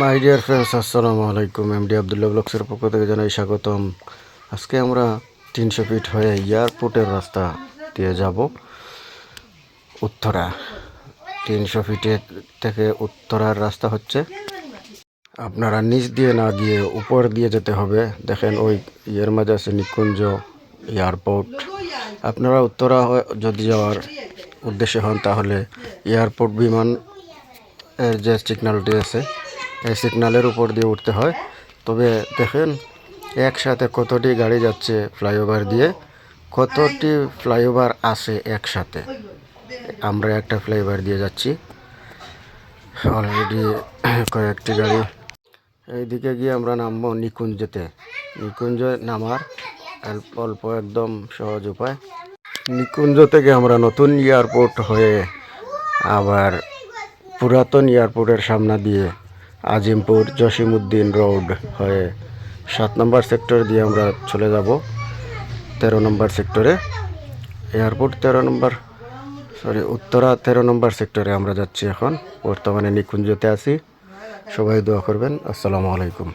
My dear friends, আসসালামু আলাইকুম। MD Abdullah ব্লগসের পক্ষ থেকে জানাই স্বাগতম। আজকে আমরা 300 ফিট হয়ে এয়ারপোর্টের রাস্তা দিয়ে যাব উত্তরা। 300 ফিটের থেকে উত্তরার রাস্তা হচ্ছে, আপনারা নিচ দিয়ে না গিয়ে উপর দিয়ে যেতে হবে। দেখেন ওই ইয়ের মাঝে আছে নিকুঞ্জ এয়ারপোর্ট। আপনারা উত্তরা যদি যাওয়ার উদ্দেশ্যে হন তাহলে এয়ারপোর্ট বিমান এর যে সিগন্যালটি আছে এই সিগন্যালের উপর দিয়ে উঠতে হয়। তবে দেখেন একসাথে কতটি গাড়ি যাচ্ছে ফ্লাইওভার দিয়ে, কতটি ফ্লাইওভার আছে একসাথে। আমরা একটা ফ্লাইওভার দিয়ে যাচ্ছি, অলরেডি কয়েকটি গাড়ি। এইদিকে গিয়ে আমরা নামবো নিকুঞ্জতে। নিকুঞ্জ নামার অল্প একদম সহজ উপায়। নিকুঞ্জ থেকে আমরা নতুন এয়ারপোর্ট হয়ে আবার পুরাতন এয়ারপোর্টের সামনে দিয়ে আজিমপুর জসিমউদ্দিন রোড হয়ে 7 নম্বর সেক্টর দিয়ে আমরা চলে যাব 13 নম্বর সেক্টরে। এয়ারপোর্ট 13 নম্বর উত্তরা 13 নম্বর সেক্টরে আমরা যাচ্ছি এখন। বর্তমানে নিকুঞ্জতে আছি। সবাই দোয়া করবেন। আসসালামু আলাইকুম।